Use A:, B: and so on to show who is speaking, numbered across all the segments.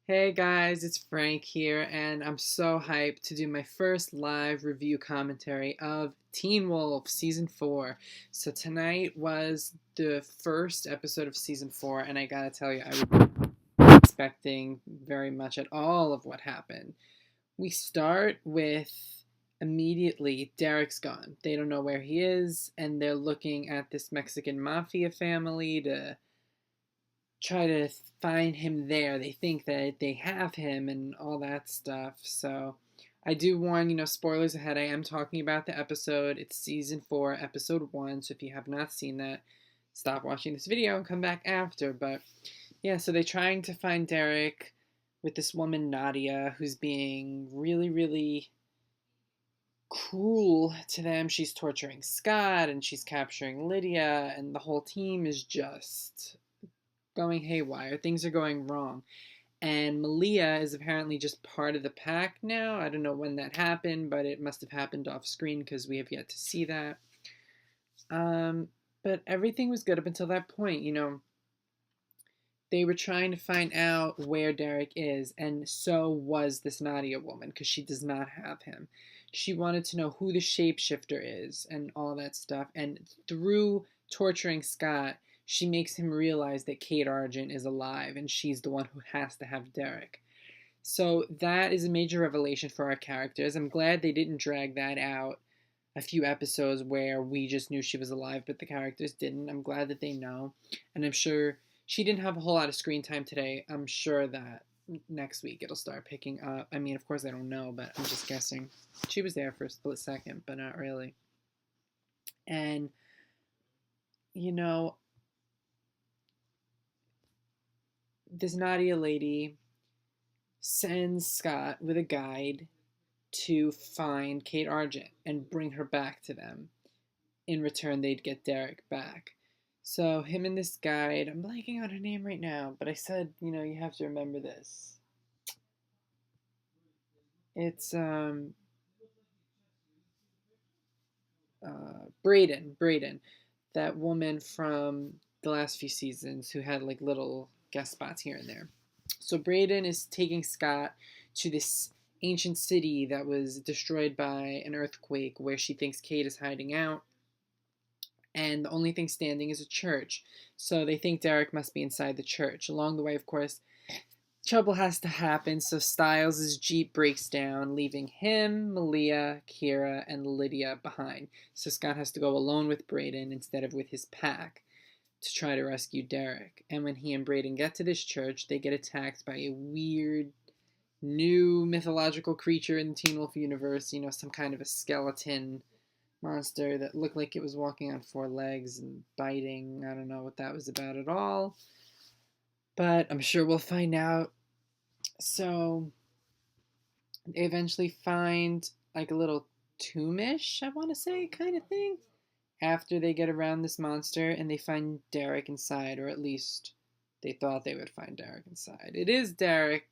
A: Hey guys, it's Frank here, and I'm so hyped to do my first live review commentary of Teen Wolf Season 4. So tonight was the first episode of Season 4, and I gotta tell you, I was not expecting very much at all of what happened. We start with immediately Derek's gone. They don't know where he is, and they're looking at this Mexican mafia family to try to find him there. They think that they have him and all that stuff. So I do warn, spoilers ahead. I am talking about the episode. It's season 4, episode 1. So if you have not seen that, stop watching this video and come back after. But yeah, so they're trying to find Derek with this woman, Nadia, who's being really, really cruel to them. She's torturing Scott and she's capturing Lydia, and the whole team is just going haywire. Things are going wrong. And Malia is apparently just part of the pack now. I don't know when that happened, but it must have happened off screen because we have yet to see that. But everything was good up until that point. They were trying to find out where Derek is, and so was this Nadia woman because she does not have him. She wanted to know who the shapeshifter is and all that stuff. And through torturing Scott, she makes him realize that Kate Argent is alive and she's the one who has to have Derek. So that is a major revelation for our characters. I'm glad they didn't drag that out a few episodes where we just knew she was alive, but the characters didn't. I'm glad that they know. And I'm sure she didn't have a whole lot of screen time today. I'm sure that next week it'll start picking up. I mean, of course, I don't know, but I'm just guessing. She was there for a split second, but not really. And, you know, this Nadia lady sends Scott with a guide to find Kate Argent and bring her back to them. In return, they'd get Derek back. So him and this guide, I'm blanking on her name right now, but I said, you have to remember this. It's Braden, that woman from the last few seasons who had like little guest spots here and there. So Braden is taking Scott to this ancient city that was destroyed by an earthquake where she thinks Kate is hiding out. And the only thing standing is a church. So they think Derek must be inside the church. Along the way, of course, trouble has to happen. So Styles' Jeep breaks down, leaving him, Malia, Kira, and Lydia behind. So Scott has to go alone with Braden instead of with his pack to try to rescue Derek. And when he and Braden get to this church, they get attacked by a weird new mythological creature in the Teen Wolf universe, some kind of a skeleton monster that looked like it was walking on 4 legs and biting. I don't know what that was about at all, but I'm sure we'll find out. So they eventually find like a little tomb-ish, I want to say, kind of thing, after they get around this monster, and they find Derek inside, or at least they thought they would find Derek inside. It is Derek,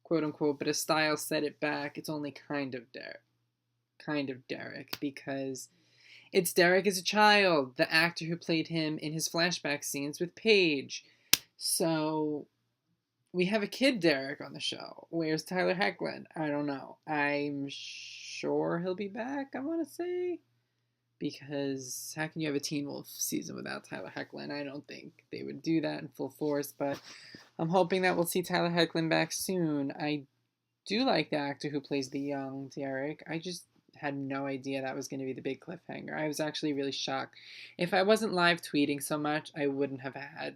A: quote unquote, but as Styles said it back, it's only kind of Derek. Because it's Derek as a child, the actor who played him in his flashback scenes with Paige. So we have a kid Derek on the show. Where's Tyler Hoechlin? I don't know. I'm sure he'll be back, I want to say. Because how can you have a Teen Wolf season without Tyler Hoechlin? I don't think they would do that in full force, but I'm hoping that we'll see Tyler Hoechlin back soon. I do like the actor who plays the young Derek. I just had no idea that was going to be the big cliffhanger. I was actually really shocked. If I wasn't live tweeting so much, I wouldn't have had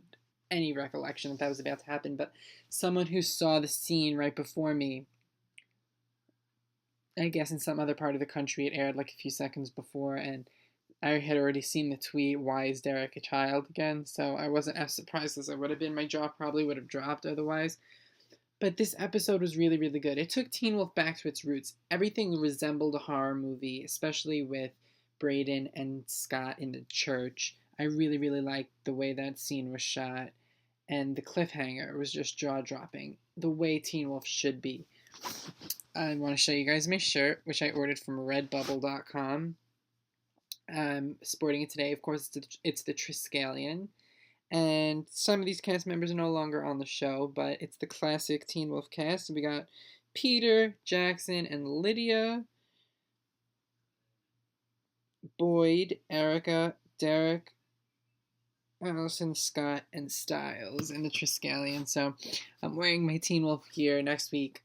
A: any recollection that was about to happen. But someone who saw the scene right before me, I guess in some other part of the country, it aired like a few seconds before, and I had already seen the tweet, "Why is Derek a child again?" So I wasn't as surprised as I would have been. My jaw probably would have dropped otherwise. But this episode was really, really good. It took Teen Wolf back to its roots. Everything resembled a horror movie, especially with Braden and Scott in the church. I really, really liked the way that scene was shot. And the cliffhanger was just jaw-dropping, the way Teen Wolf should be. I want to show you guys my shirt, which I ordered from redbubble.com. Sporting it today, of course, it's the Triskelion. And some of these cast members are no longer on the show, but it's the classic Teen Wolf cast. We got Peter, Jackson, and Lydia, Boyd, Erica, Derek, Allison, Scott, and Styles in the Triskelion. So I'm wearing my Teen Wolf gear next week.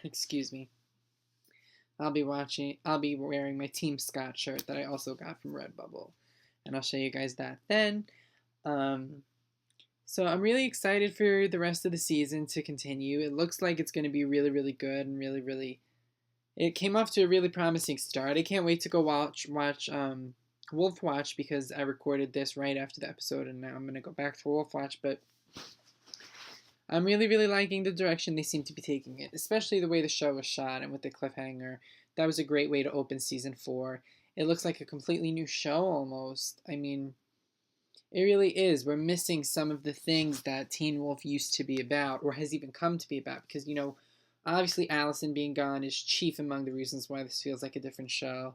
A: Excuse me. I'll be wearing my Team Scott shirt that I also got from Redbubble. And I'll show you guys that then. So I'm really excited for the rest of the season to continue. It looks like it's going to be really, really good and really, really... It came off to a really promising start. I can't wait to go watch Wolf Watch because I recorded this right after the episode and now I'm going to go back to Wolf Watch. But I'm really, really liking the direction they seem to be taking it, especially the way the show was shot and with the cliffhanger. That was a great way to open season 4. It looks like a completely new show almost. I mean, it really is. We're missing some of the things that Teen Wolf used to be about, or has even come to be about, because, you know, obviously Allison being gone is chief among the reasons why this feels like a different show.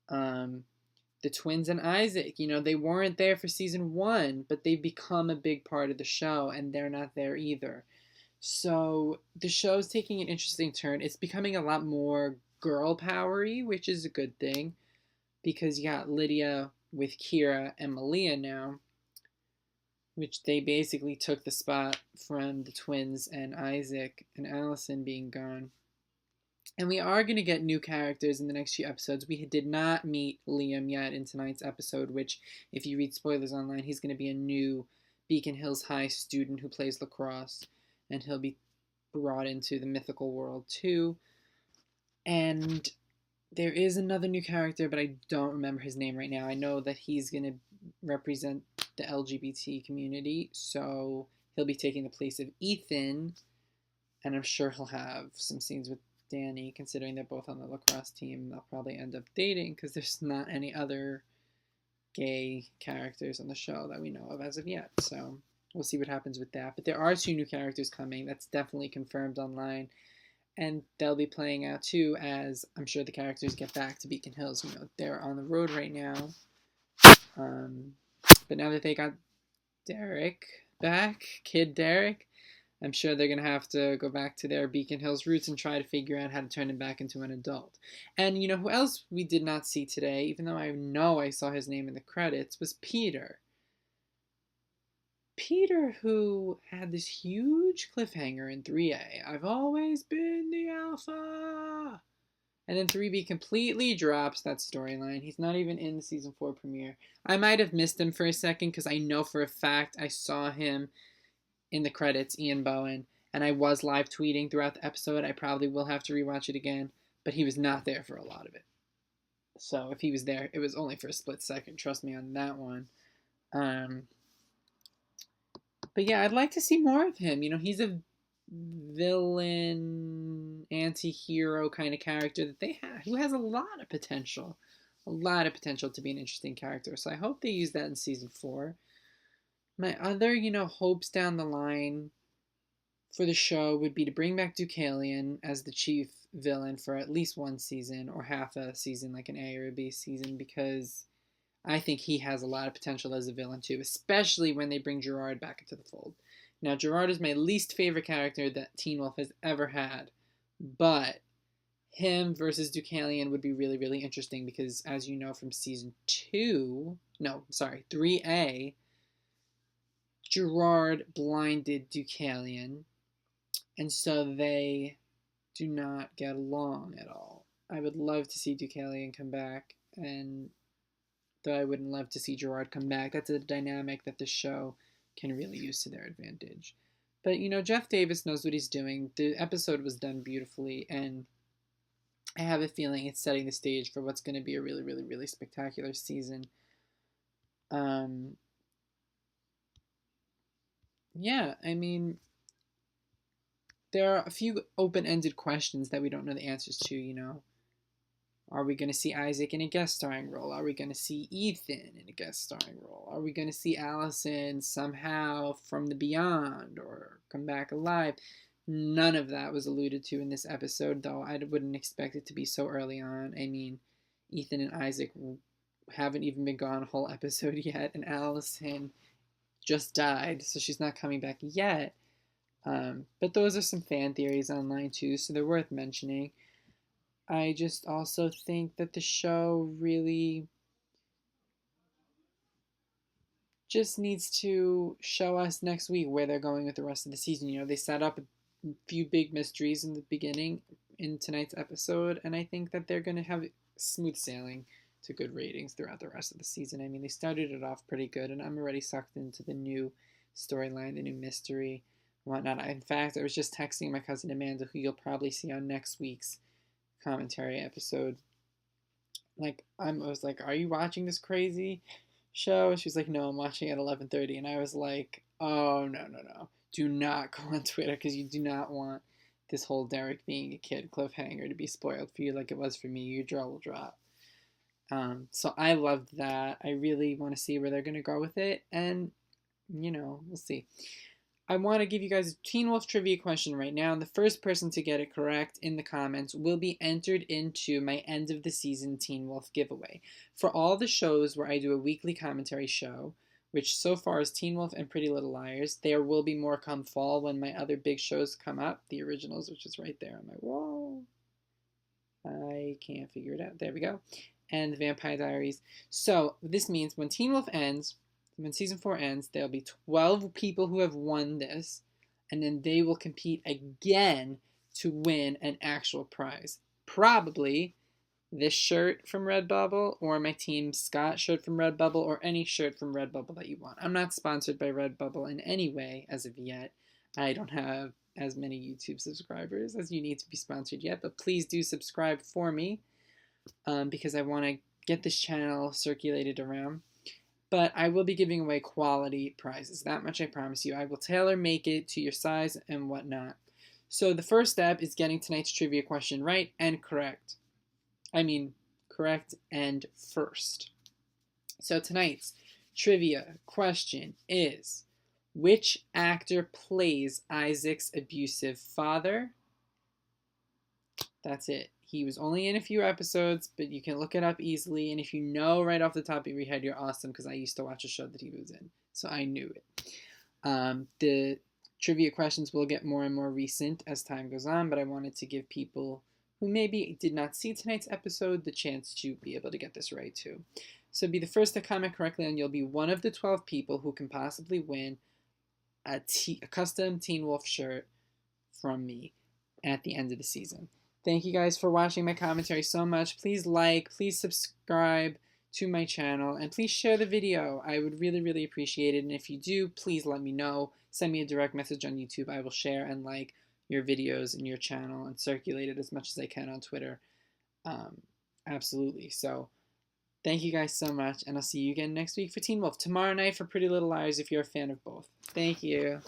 A: The twins and Isaac, you know, they weren't there for season 1, but they've become a big part of the show, and they're not there either. So the show's taking an interesting turn. It's becoming a lot more girl powery, which is a good thing, because you got Lydia with Kira and Malia now, which they basically took the spot from the twins and Isaac and Allison being gone. And we are going to get new characters in the next few episodes. We did not meet Liam yet in tonight's episode, which, if you read spoilers online, he's going to be a new Beacon Hills High student who plays lacrosse, and he'll be brought into the mythical world too. And there is another new character, but I don't remember his name right now. I know that he's going to represent the LGBT community, so he'll be taking the place of Ethan, and I'm sure he'll have some scenes with Danny, considering they're both on the lacrosse team. They'll probably end up dating because there's not any other gay characters on the show that we know of as of yet. So we'll see what happens with that. But there are 2 new characters coming. That's definitely confirmed online. And they'll be playing out too as I'm sure the characters get back to Beacon Hills. You know, they're on the road right now. But now that they got Derek back, Kid Derek, I'm sure they're going to have to go back to their Beacon Hills roots and try to figure out how to turn him back into an adult. And you know who else we did not see today, even though I know I saw his name in the credits, was Peter. Peter, who had this huge cliffhanger in 3A. I've always been the alpha. And then 3B completely drops that storyline. He's not even in the season 4 premiere. I might have missed him for a second because I know for a fact I saw him in the credits, Ian Bowen, and I was live tweeting throughout the episode. I probably will have to rewatch it again, but he was not there for a lot of it. So if he was there, it was only for a split second. Trust me on that one. But yeah, I'd like to see more of him. You know, he's a villain, anti-hero kind of character that they have, who has a lot of potential. A lot of potential to be an interesting character. So I hope they use that in season 4. My other, you know, hopes down the line for the show would be to bring back Deucalion as the chief villain for at least 1 season or half a season, like an A or a B season, because I think he has a lot of potential as a villain too, especially when they bring Gerard back into the fold. Now, Gerard is my least favorite character that Teen Wolf has ever had, but him versus Deucalion would be really, really interesting because, as you know from season 3A, Gerard blinded Deucalion, and so they do not get along at all. I would love to see Deucalion come back, and though I wouldn't love to see Gerard come back, that's a dynamic that the show can really use to their advantage. But, you know, Jeff Davis knows what he's doing. The episode was done beautifully, and I have a feeling it's setting the stage for what's going to be a really, really, really spectacular season. Yeah, I mean, there are a few open-ended questions that we don't know the answers to, you know. Are we going to see Isaac in a guest starring role? Are we going to see Ethan in a guest starring role? Are we going to see Allison somehow from the beyond or come back alive? None of that was alluded to in this episode, though I wouldn't expect it to be so early on. I mean, Ethan and Isaac haven't even been gone a whole episode yet, and Allison just died, so she's not coming back yet. But those are some fan theories online too, so they're worth mentioning. I just also think that the show really just needs to show us next week where they're going with the rest of the season. You know, they set up a few big mysteries in the beginning in tonight's episode, and I think that they're going to have smooth sailing to good ratings throughout the rest of the season. I mean, they started it off pretty good, and I'm already sucked into the new storyline, the new mystery, whatnot. In fact, I was just texting my cousin Amanda, who you'll probably see on next week's commentary episode. Like, I was like, "Are you watching this crazy show?" She was like, "No, I'm watching at 11:30," and I was like, "Oh no, no, no! Do not go on Twitter because you do not want this whole Derek being a kid cliffhanger to be spoiled for you like it was for me. Your jaw will drop." So I loved that. I really want to see where they're gonna go with it, and we'll see. I want to give you guys a Teen Wolf trivia question right now, and the first person to get it correct in the comments will be entered into my end of the season Teen Wolf giveaway. For all the shows where I do a weekly commentary show, which so far is Teen Wolf and Pretty Little Liars, there will be more come fall when my other big shows come up, the originals, which is right there on my wall. I can't figure it out. There we go. And the Vampire Diaries. So this means when Teen Wolf ends, when season 4 ends, there'll be 12 people who have won this, and then they will compete again to win an actual prize. Probably this shirt from Redbubble, or my Team Scott shirt from Redbubble, or any shirt from Redbubble that you want. I'm not sponsored by Redbubble in any way as of yet. I don't have as many YouTube subscribers as you need to be sponsored yet, but please do subscribe for me because I want to get this channel circulated around. But I will be giving away quality prizes. That much I promise you. I will tailor make it to your size and whatnot. So the first step is getting tonight's trivia question right and correct. I mean, correct and first. So tonight's trivia question is, which actor plays Isaac's abusive father? That's it. He was only in a few episodes, but you can look it up easily. And if you know right off the top of your head, you're awesome, because I used to watch a show that he was in. So I knew it. The trivia questions will get more and more recent as time goes on, but I wanted to give people who maybe did not see tonight's episode the chance to be able to get this right too. So be the first to comment correctly, and you'll be one of the 12 people who can possibly win a custom Teen Wolf shirt from me at the end of the season. Thank you guys for watching my commentary so much. Please like, please subscribe to my channel, and please share the video. I would really, really appreciate it. And if you do, please let me know. Send me a direct message on YouTube. I will share and like your videos and your channel and circulate it as much as I can on Twitter. Absolutely. So thank you guys so much, and I'll see you again next week for Teen Wolf. Tomorrow night for Pretty Little Liars if you're a fan of both. Thank you.